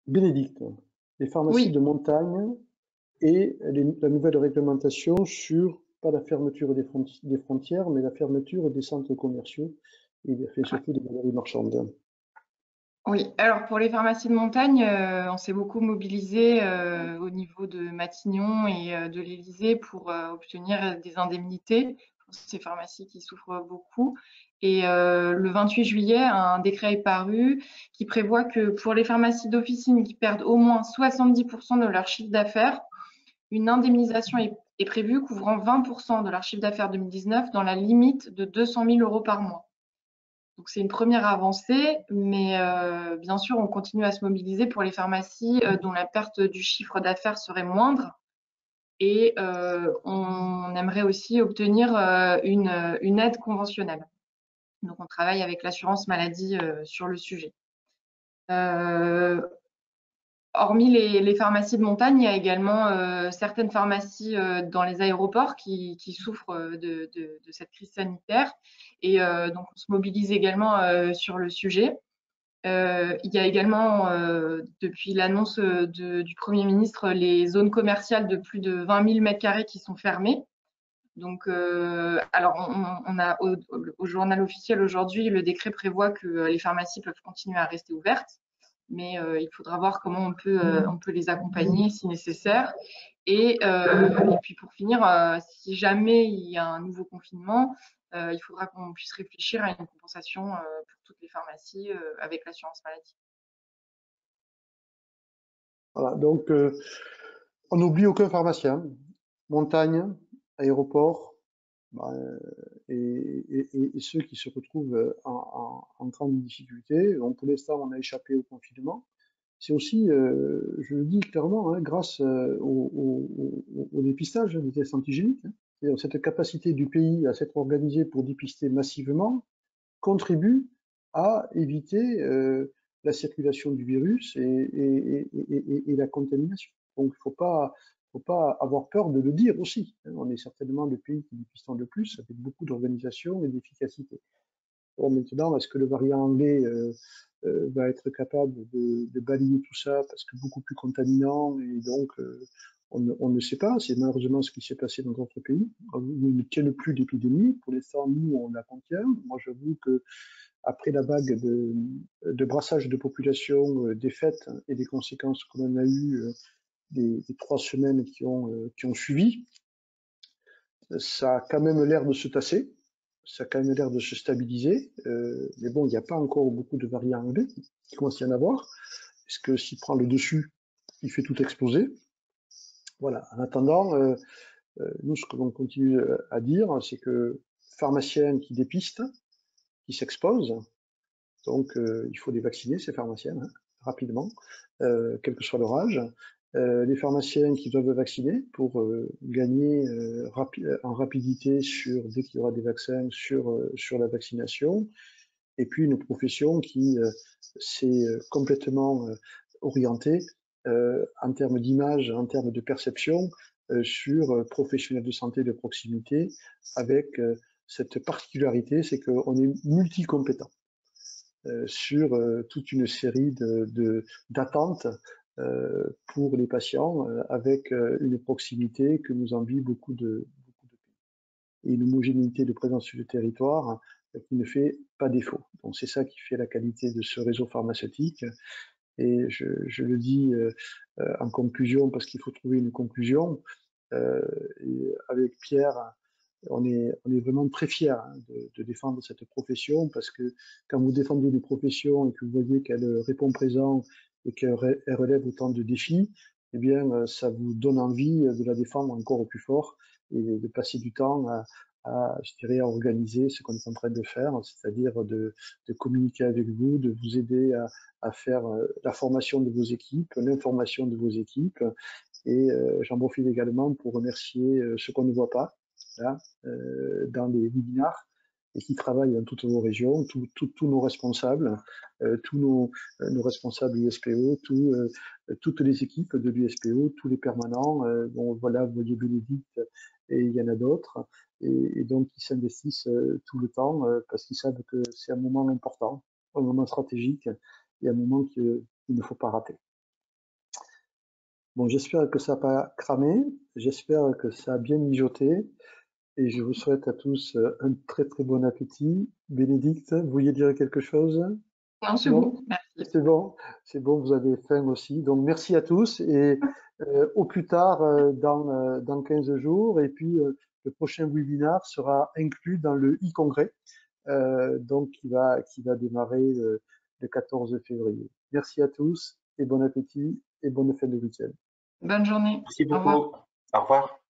Bénédicte, les pharmacies Oui, de montagne et la nouvelle réglementation sur, pas la fermeture des frontières, mais la fermeture des centres commerciaux et ouais, surtout des galeries marchandes. oui. Alors pour les pharmacies de montagne, on s'est beaucoup mobilisé au niveau de Matignon et de l'Élysée pour obtenir des indemnités pour ces pharmacies qui souffrent beaucoup. Et le 28 juillet, un décret est paru qui prévoit que pour les pharmacies d'officine qui perdent au moins 70% de leur chiffre d'affaires, une indemnisation est prévue couvrant 20% de leur chiffre d'affaires 2019 dans la limite de 200 000 euros par mois. Donc c'est une première avancée, mais bien sûr, on continue à se mobiliser pour les pharmacies dont la perte du chiffre d'affaires serait moindre. Et on aimerait aussi obtenir une aide conventionnelle. Donc on travaille avec l'assurance maladie sur le sujet. Euh, Hormis les pharmacies de montagne, il y a également certaines pharmacies dans les aéroports qui souffrent de cette crise sanitaire. Et donc, on se mobilise également sur le sujet. Il y a également, depuis l'annonce du Premier ministre, les zones commerciales de plus de 20 000 mètres carrés qui sont fermées. Donc, alors, on a au journal officiel aujourd'hui, le décret prévoit que les pharmacies peuvent continuer à rester ouvertes, mais il faudra voir comment on peut les accompagner si nécessaire. Et puis pour finir, si jamais il y a un nouveau confinement, il faudra qu'on puisse réfléchir à une compensation pour toutes les pharmacies avec l'assurance maladie. Voilà, donc on n'oublie aucun pharmacien. Montagne, aéroport, ben, et ceux qui se retrouvent en grande difficulté. Donc pour l'instant, on a échappé au confinement. C'est aussi, je le dis clairement, hein, grâce au dépistage des tests antigéniques. Hein. C'est-à-dire cette capacité du pays à s'être organisé pour dépister massivement contribue à éviter la circulation du virus et la contamination. Donc il faut pas avoir peur de le dire aussi. Hein. On est certainement le pays qui dépistons le plus, avec beaucoup d'organisation et d'efficacité. Bon, maintenant, est-ce que le variant anglais va être capable de balayer tout ça parce que beaucoup plus contaminant et donc on ne sait pas. C'est malheureusement ce qui s'est passé dans d'autres pays. Nous ne tiennent plus l'épidémie. Pour l'instant, nous, on la contient. Moi, j'avoue que après la vague de brassage de population des fêtes et des conséquences qu'on en a eues des 3 semaines qui ont suivi, ça a quand même l'air de se tasser, ça a quand même l'air de se stabiliser, mais bon, il n'y a pas encore beaucoup de variants anglais qui commencent à y en avoir, parce que s'il prend le dessus, il fait tout exploser. Voilà. En attendant, nous, ce que l'on continue à dire, c'est que pharmaciens qui dépistent, qui s'exposent, donc il faut les vacciner, ces pharmaciens, hein, rapidement, quel que soit leur âge. Les pharmaciens qui doivent vacciner pour gagner en rapidité dès qu'il y aura des vaccins sur la vaccination. Et puis une profession qui s'est complètement orientée en termes d'image, en termes de perception sur professionnels de santé de proximité avec cette particularité, c'est qu'on est multicompétent sur toute une série d'attentes pour les patients avec une proximité que nous envient beaucoup de pays et une homogénéité de présence sur le territoire qui ne fait pas défaut. Donc c'est ça qui fait la qualité de ce réseau pharmaceutique. Et je le dis en conclusion, parce qu'il faut trouver une conclusion. Et avec Pierre, on est vraiment très fiers hein, de défendre cette profession parce que quand vous défendez une profession et que vous voyez qu'elle répond présent et qu'elle relève autant de défis, eh bien, ça vous donne envie de la défendre encore au plus fort et de passer du temps je dirais, à organiser ce qu'on est en train de faire, c'est-à-dire de communiquer avec vous, de vous aider à faire la formation de vos équipes, l'information de vos équipes. Et j'en profite également pour remercier ceux qu'on ne voit pas là, dans les webinars et qui travaillent dans toutes vos régions, tous nos responsables, tous nos responsables USPO, toutes les équipes de l'USPO, tous les permanents. Bon, voilà, vous voyez Bénédicte et il y en a d'autres. Et donc, ils s'investissent tout le temps parce qu'ils savent que c'est un moment important, un moment stratégique et un moment qu'il ne faut pas rater. Bon, j'espère que ça n'a pas cramé, j'espère que ça a bien mijoté, et je vous souhaite à tous un très très bon appétit. Bénédicte, vous vouliez dire quelque chose? Non, c'est Non? bon, merci. C'est bon, vous avez faim aussi. Donc merci à tous et au plus tard dans 15 jours. Et puis le prochain webinaire sera inclus dans le e-congrès, donc qui va démarrer le 14 février. Merci à tous et bon appétit et bonne fin de week-end. Bonne journée. Merci Au revoir. beaucoup. Au revoir.